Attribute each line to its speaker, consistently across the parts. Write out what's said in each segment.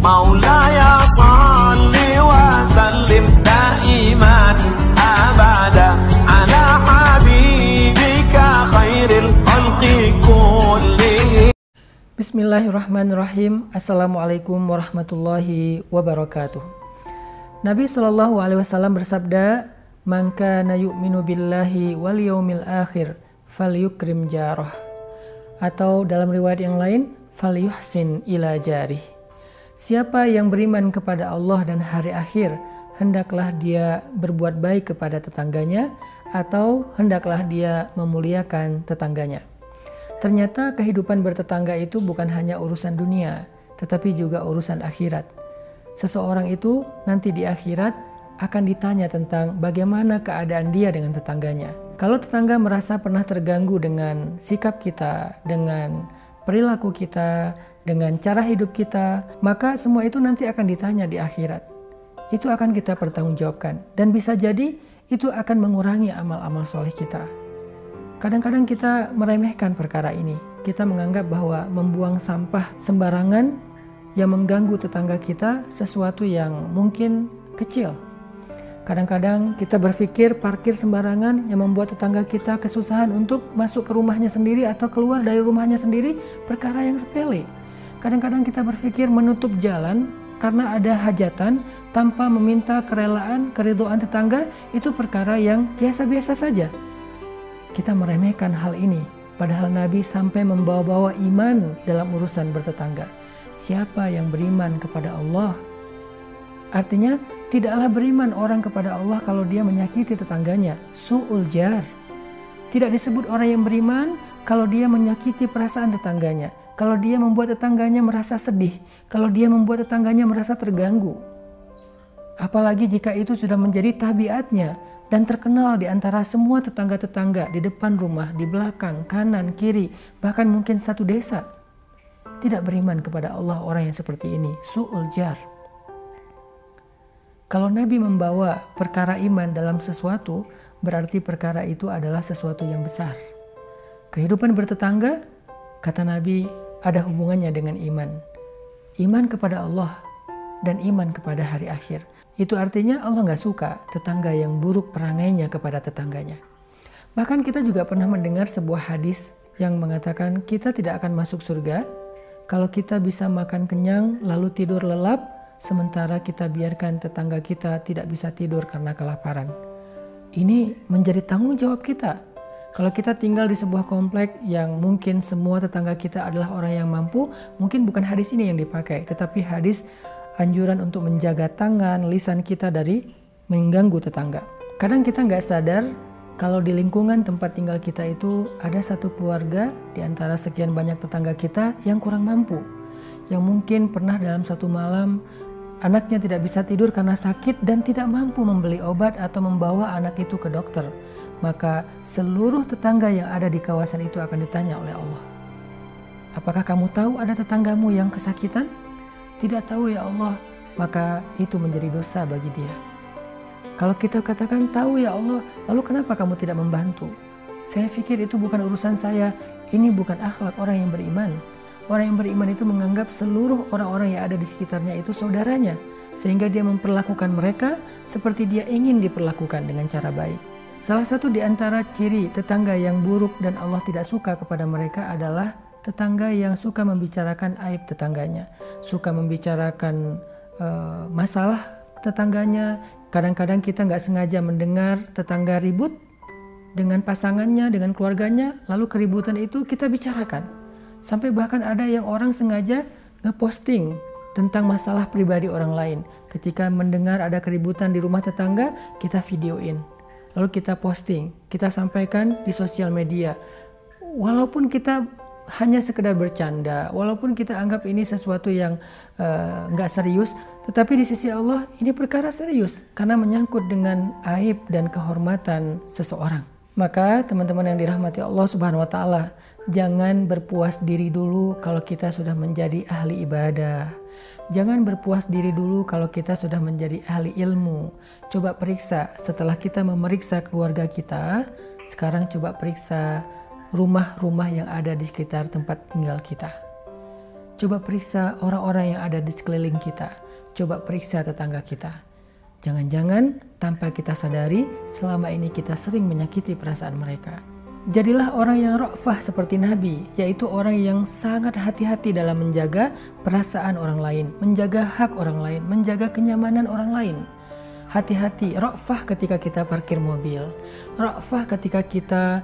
Speaker 1: مولاي صل وسلم دائما أبدا على حبيبك خير الخلق كلهم.
Speaker 2: Bismillahirrahmanirrahim. Assalamualaikum warahmatullahi wabarakatuh. Nabi SAW bersabda, "Man kana yu'minu billahi wal yaumil akhir falyukrim jarah." Atau dalam riwayat yang lain, falyuhsin ila jarih. Siapa yang beriman kepada Allah dan hari akhir, hendaklah dia berbuat baik kepada tetangganya, atau hendaklah dia memuliakan tetangganya. Ternyata kehidupan bertetangga itu bukan hanya urusan dunia, tetapi juga urusan akhirat. Seseorang itu nanti di akhirat akan ditanya tentang bagaimana keadaan dia dengan tetangganya. Kalau tetangga merasa pernah terganggu dengan sikap kita, dengan perilaku kita, dengan cara hidup kita, maka semua itu nanti akan ditanya di akhirat. Itu akan kita pertanggungjawabkan, dan bisa jadi itu akan mengurangi amal-amal soleh kita. Kadang-kadang kita meremehkan perkara ini. Kita menganggap bahwa membuang sampah sembarangan yang mengganggu tetangga kita sesuatu yang mungkin kecil. Kadang-kadang kita berpikir parkir sembarangan yang membuat tetangga kita kesusahan untuk masuk ke rumahnya sendiri atau keluar dari rumahnya sendiri perkara yang sepele. Kadang-kadang kita berpikir menutup jalan karena ada hajatan tanpa meminta kerelaan, keridhaan tetangga itu perkara yang biasa-biasa saja. Kita meremehkan hal ini, padahal Nabi sampai membawa-bawa iman dalam urusan bertetangga. Siapa yang beriman kepada Allah? Artinya, tidaklah beriman orang kepada Allah kalau dia menyakiti tetangganya. Su'ul jar. Tidak disebut orang yang beriman kalau dia menyakiti perasaan tetangganya. Kalau dia membuat tetangganya merasa sedih. Kalau dia membuat tetangganya merasa terganggu. Apalagi jika itu sudah menjadi tabiatnya dan terkenal di antara semua tetangga-tetangga di depan rumah, di belakang, kanan, kiri, bahkan mungkin satu desa. Tidak beriman kepada Allah orang yang seperti ini. Su'ul jar. Kalau Nabi membawa perkara iman dalam sesuatu, berarti perkara itu adalah sesuatu yang besar. Kehidupan bertetangga, kata Nabi, ada hubungannya dengan iman. Iman kepada Allah dan iman kepada hari akhir. Itu artinya Allah nggak suka tetangga yang buruk perangainya kepada tetangganya. Bahkan kita juga pernah mendengar sebuah hadis yang mengatakan kita tidak akan masuk surga kalau kita bisa makan kenyang lalu tidur lelap, sementara kita biarkan tetangga kita tidak bisa tidur karena kelaparan. Ini menjadi tanggung jawab kita. Kalau kita tinggal di sebuah komplek yang mungkin semua tetangga kita adalah orang yang mampu, mungkin bukan hadis ini yang dipakai, tetapi hadis anjuran untuk menjaga tangan, lisan kita dari mengganggu tetangga. Kadang kita nggak sadar kalau di lingkungan tempat tinggal kita itu ada satu keluarga di antara sekian banyak tetangga kita yang kurang mampu. Yang mungkin pernah dalam satu malam anaknya tidak bisa tidur karena sakit dan tidak mampu membeli obat atau membawa anak itu ke dokter. Maka seluruh tetangga yang ada di kawasan itu akan ditanya oleh Allah. Apakah kamu tahu ada tetanggamu yang kesakitan? Tidak tahu ya Allah, maka itu menjadi dosa bagi dia. Kalau kita katakan tahu ya Allah, lalu kenapa kamu tidak membantu? Saya pikir itu bukan urusan saya, ini bukan akhlak orang yang beriman. Orang yang beriman itu menganggap seluruh orang-orang yang ada di sekitarnya itu saudaranya, sehingga dia memperlakukan mereka seperti dia ingin diperlakukan dengan cara baik. Salah satu di antara ciri tetangga yang buruk dan Allah tidak suka kepada mereka adalah tetangga yang suka membicarakan aib tetangganya, suka membicarakan masalah tetangganya. Kadang-kadang kita nggak sengaja mendengar tetangga ribut dengan pasangannya, dengan keluarganya, lalu keributan itu kita bicarakan. Sampai bahkan ada yang orang sengaja ngeposting tentang masalah pribadi orang lain. Ketika mendengar ada keributan di rumah tetangga, kita videoin. Lalu kita posting, kita sampaikan di sosial media. Walaupun kita hanya sekedar bercanda, walaupun kita anggap ini sesuatu yang nggak serius, tetapi di sisi Allah ini perkara serius karena menyangkut dengan aib dan kehormatan seseorang. Maka teman-teman yang dirahmati Allah Subhanahu wa Ta'ala, jangan berpuas diri dulu kalau kita sudah menjadi ahli ibadah. Jangan berpuas diri dulu kalau kita sudah menjadi ahli ilmu. Coba periksa setelah kita memeriksa keluarga kita, sekarang coba periksa rumah-rumah yang ada di sekitar tempat tinggal kita. Coba periksa orang-orang yang ada di sekeliling kita. Coba periksa tetangga kita. Jangan-jangan tanpa kita sadari, selama ini kita sering menyakiti perasaan mereka. Jadilah orang yang ra'fah seperti Nabi, yaitu orang yang sangat hati-hati dalam menjaga perasaan orang lain, menjaga hak orang lain, menjaga kenyamanan orang lain. Hati-hati, ra'fah ketika kita parkir mobil, ra'fah ketika kita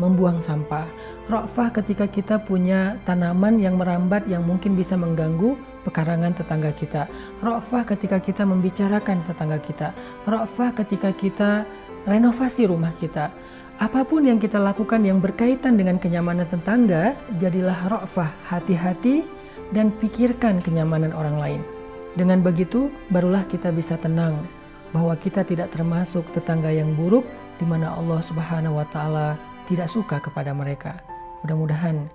Speaker 2: membuang sampah, ra'fah ketika kita punya tanaman yang merambat yang mungkin bisa mengganggu pekarangan tetangga kita, ra'fah ketika kita membicarakan tetangga kita, ra'fah ketika kita renovasi rumah kita. Apapun yang kita lakukan yang berkaitan dengan kenyamanan tetangga, jadilah ra'fah, hati-hati dan pikirkan kenyamanan orang lain. Dengan begitu, barulah kita bisa tenang bahwa kita tidak termasuk tetangga yang buruk di mana Allah Subhanahu wa Ta'ala tidak suka kepada mereka. Mudah-mudahan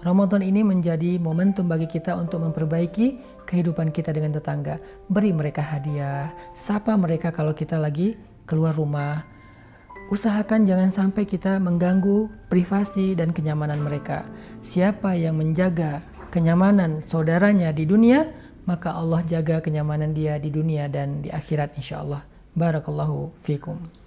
Speaker 2: Ramadan ini menjadi momentum bagi kita untuk memperbaiki kehidupan kita dengan tetangga. Beri mereka hadiah, sapa mereka kalau kita lagi keluar rumah. Usahakan jangan sampai kita mengganggu privasi dan kenyamanan mereka. Siapa yang menjaga kenyamanan saudaranya di dunia, maka Allah jaga kenyamanan dia di dunia dan di akhirat insya Allah. Barakallahu fikum.